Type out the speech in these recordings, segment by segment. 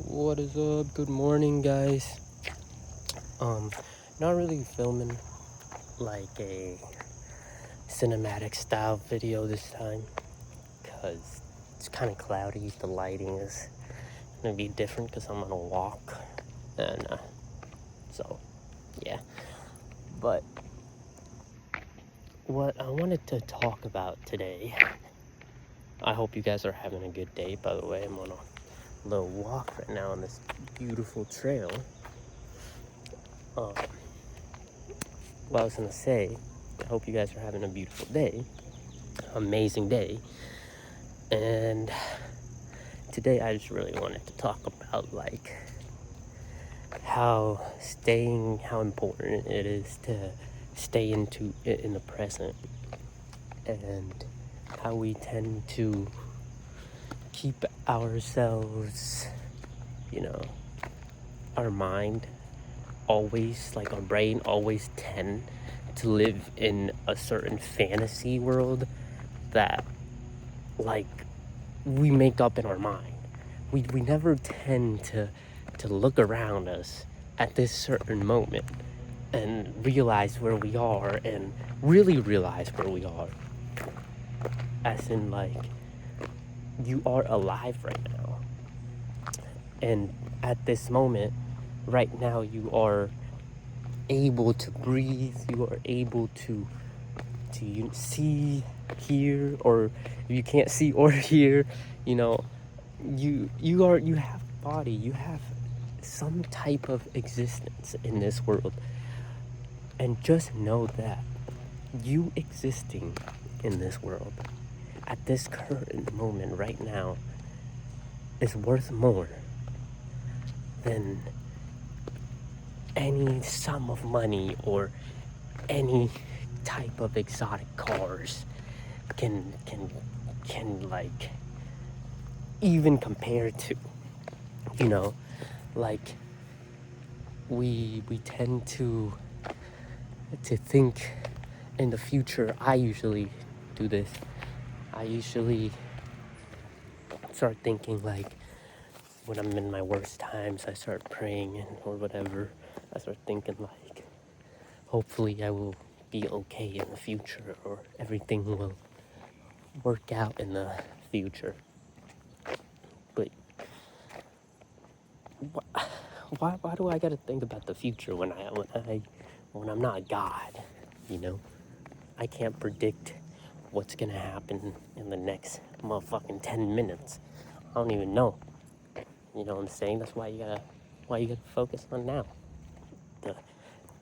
What is up? Good morning, guys. Um, Not really filming like a cinematic style video this time because it's kind of cloudy. The lighting is gonna be different because I'm on a walk, and so yeah. But what I wanted to talk about today, I hope you guys are having a good day. By the way, I'm on a little walk right now on this beautiful trail. What I was gonna say, I hope you guys are having a beautiful day, amazing day. And today I just really wanted to talk about like how important it is to stay in the present, and how we tend to keep ourselves, you know, our mind always, like our brain always tend to live in a certain fantasy world that like we make up in our mind. We never tend to look around us at this certain moment and realize where we are, and really realize where we are, as in like you are alive right now, and at this moment right now you are able to breathe, you are able to see, hear, or if you can't see or hear, you know, you have a body, you have some type of existence in this world. And just know that you existing in this world at this current moment right now is worth more than any sum of money or any type of exotic cars can like even compare to, you know. Like we tend to think in the future. I usually do this. I usually start thinking like when I'm in my worst times, I start praying or whatever. I start thinking like hopefully I will be okay in the future, or everything will work out in the future. But why do I gotta think about the future when I'm not God? You know, I can't predict what's gonna happen in the next motherfucking 10 minutes. I don't even know. You know what I'm saying? That's why you gotta focus on now. The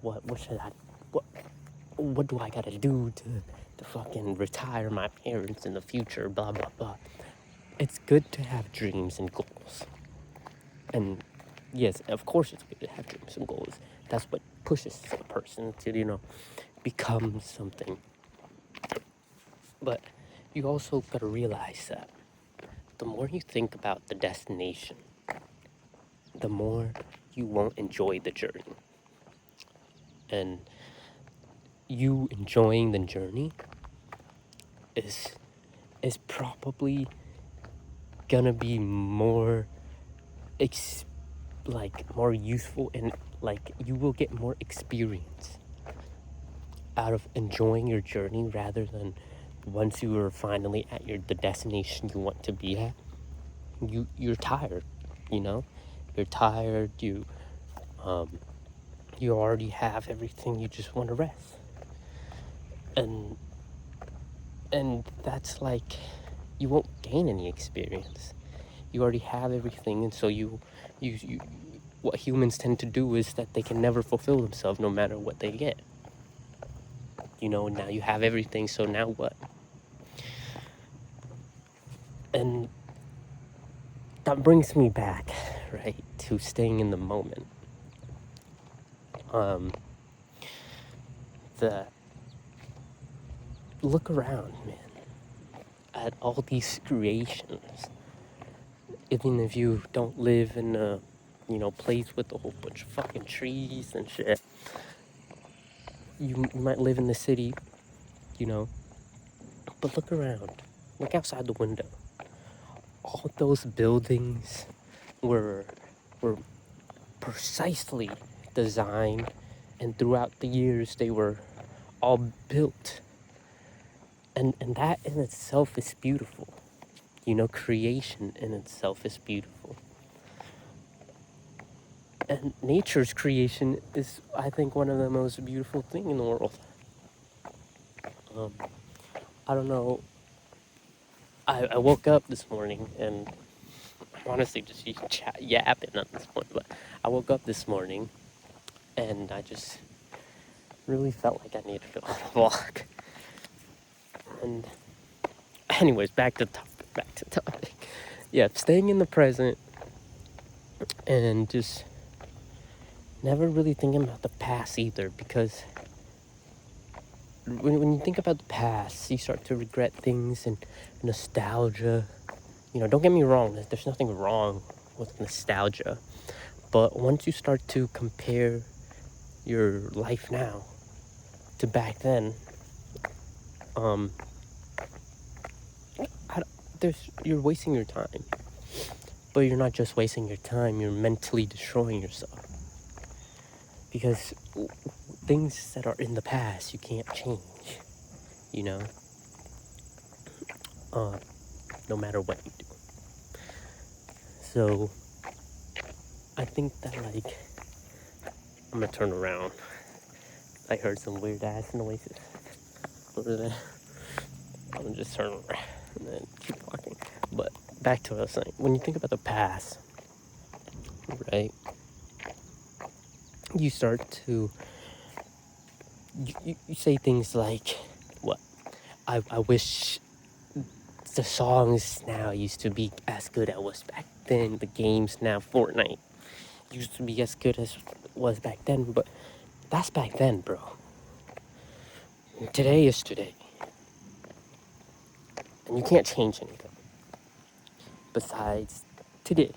what should I what do I gotta do to fucking retire my parents in the future? Blah blah blah. It's good to have dreams and goals. And yes, of course it's good to have dreams and goals. That's what pushes a person to, you know, become something. But you also gotta realize that the more you think about the destination, the more you won't enjoy the journey. And you enjoying the journey is probably gonna be more more useful, and like you will get more experience out of enjoying your journey, rather than once you are finally at the destination you want to be at, you're tired, you know. You're tired, you already have everything, you just want to rest. And that's like, you won't gain any experience. You already have everything, and so you what humans tend to do is that they can never fulfill themselves no matter what they get. You know, now you have everything, so now what? And that brings me back, right, to staying in the moment. The Look around, man, at all these creations. Even if you don't live in a, you know, place with a whole bunch of fucking trees and shit, you might live in the city, you know, but look around. Look outside the window. All those buildings were were precisely designed, and throughout the years they were all built. And that in itself is beautiful. Creation in itself is beautiful. And nature's creation is, I think, one of the most beautiful things in the world. I don't know. I woke up this morning and I'm honestly just yapping at this point, but I woke up this morning and I just really felt like I needed to go on a walk. And anyways, back to topic. Yeah, staying in the present and just never really thinking about the past either, because when you think about the past, you start to regret things and nostalgia. Don't get me wrong, there's nothing wrong with nostalgia. But once you start to compare your life now to back then, you're wasting your time. But you're not just wasting your time, you're mentally destroying yourself. Because things that are in the past, you can't change, no matter what you do. So, I think that, I'm gonna turn around. I heard some weird ass noises over there. I'm gonna just turn around and then keep walking. But back to what I was saying. When you think about the past, right, you start to, you say things like, what? I wish the songs now used to be as good as was back then. The games now, Fortnite, used to be as good as it was back then. But that's back then, bro. Today is today. And you can't change anything besides today,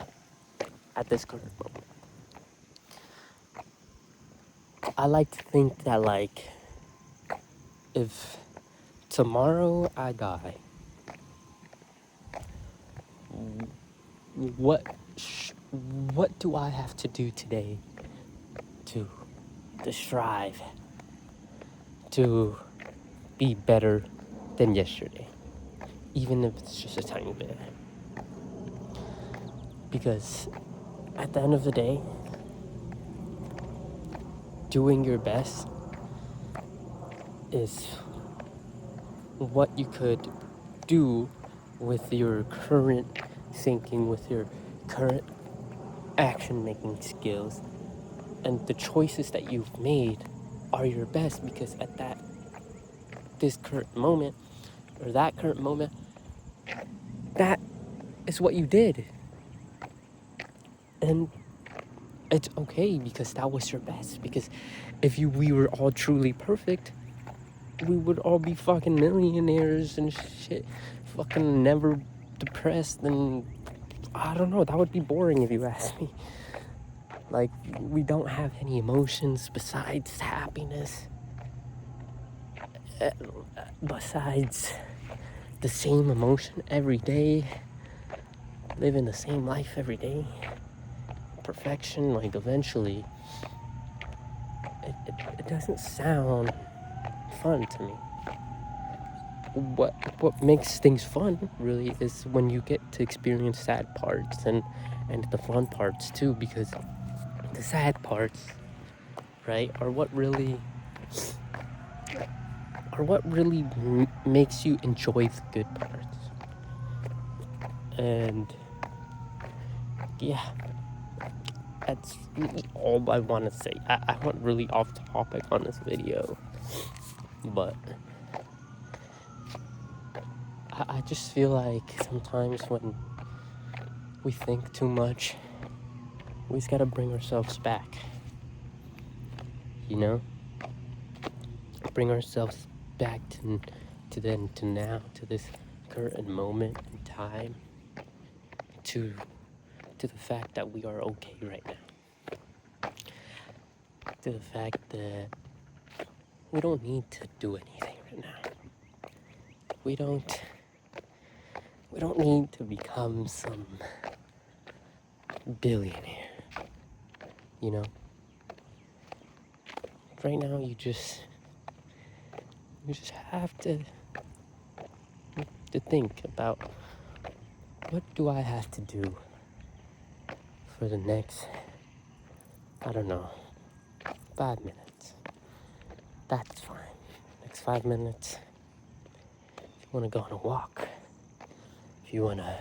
at this current moment. I like to think that, if tomorrow I die, what do I have to do today to strive to be better than yesterday, even if it's just a tiny bit? Because at the end of the day, doing your best is what you could do with your current thinking, with your current action making skills, and the choices that you've made are your best, because at this current moment, or that current moment, that is what you did. And it's okay, because that was your best. Because if we were all truly perfect, we would all be fucking millionaires and shit, fucking never depressed, and I don't know, that would be boring if you ask me. We don't have any emotions besides happiness, besides the same emotion every day, living the same life every day, perfection. Eventually it doesn't sound fun to me. What makes things fun really is when you get to experience sad parts and the fun parts too, because the sad parts, right, are what really makes you enjoy the good parts. And yeah, that's really all I want to say. I went really off topic on this video, but I just feel like sometimes when we think too much, we just gotta bring ourselves back, bring ourselves back to now, to this current moment in time, to the fact that we are okay right now, to the fact that we don't need to do anything right now. We don't need to become some billionaire. you know? Right now, you just have to think about, what do I have to do for the next, I don't know, 5 minutes? That's fine. Next 5 minutes. If you want to go on a walk, if you want to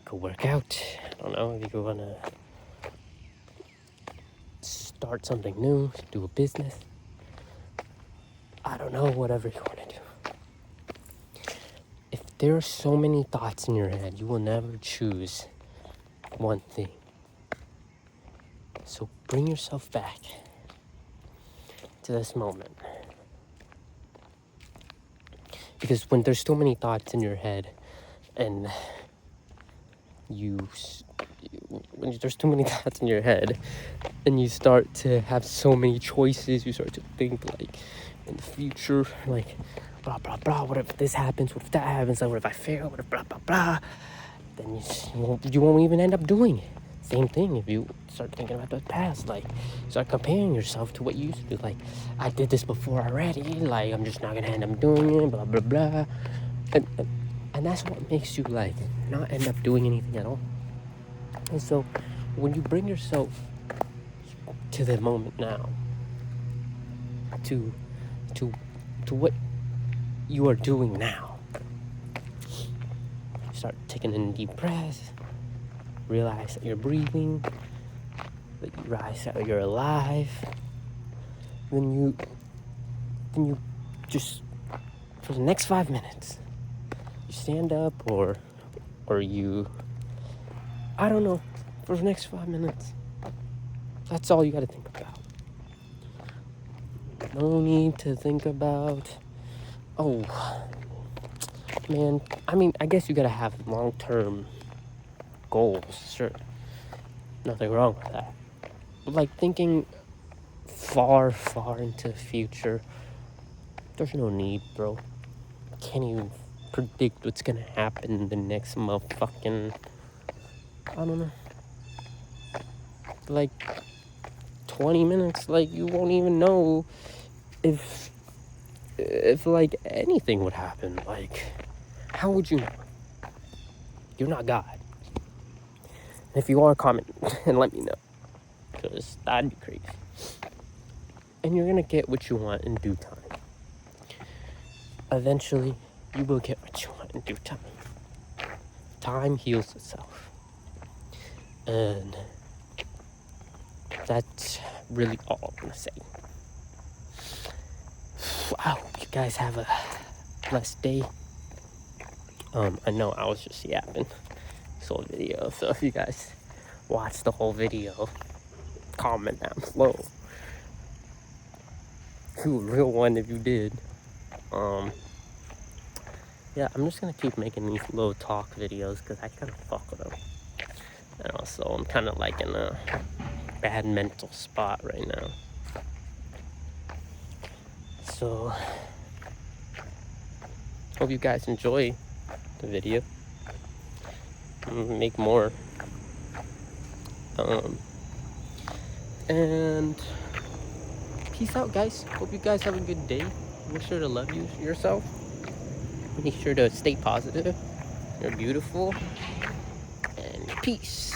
go work out, I don't know, if you want to start something new, do a business, I don't know, whatever you want to do. If there are so many thoughts in your head, you will never choose one thing. So bring yourself back to this moment. Because when there's so many thoughts in your head, and when there's too many thoughts in your head, and you start to have so many choices, you start to think, like, in the future, like, blah, blah, blah, what if this happens, what if that happens, like, what if I fail, what if blah, blah, blah, then you won't even end up doing it. Same thing if you start thinking about the past, like, start comparing yourself to what you used to do, like, I did this before already, like, I'm just not gonna end up doing it, blah, blah, blah, and that's what makes you, like, not end up doing anything at all. And so, when you bring yourself to the moment now, to what you are doing now, start taking in deep breaths, realize that you're breathing, that you realize that you're alive, then you just, for the next 5 minutes, you stand up or you, I don't know, for the next 5 minutes, that's all you gotta think about. No need to think about, oh, man, I mean, I guess you gotta have long-term goals, sure, nothing wrong with that. But, like, thinking far into the future, there's no need, bro. Can't even predict what's gonna happen in the next motherfucking, I don't know, like 20 minutes. Like, you won't even know if like anything would happen. Like, how would you know? You're not God. And if you are, comment and let me know, because that'd be crazy. And you're gonna get what you want in due time. Eventually, you will get what you want in due time. Time heals itself. And that's really all I'm gonna say. I hope you guys have a blessed day. I know I was just yapping this whole video, so if you guys watch the whole video, comment down below. Do a real one if you did. Yeah, I'm just gonna keep making these little talk videos because I kind of fuck with them. And also, I'm kind of like in a bad mental spot right now. So, hope you guys enjoy the video. Make more. And peace out, guys. Hope you guys have a good day. Make sure to love yourself. Make sure to stay positive. You're beautiful. And peace.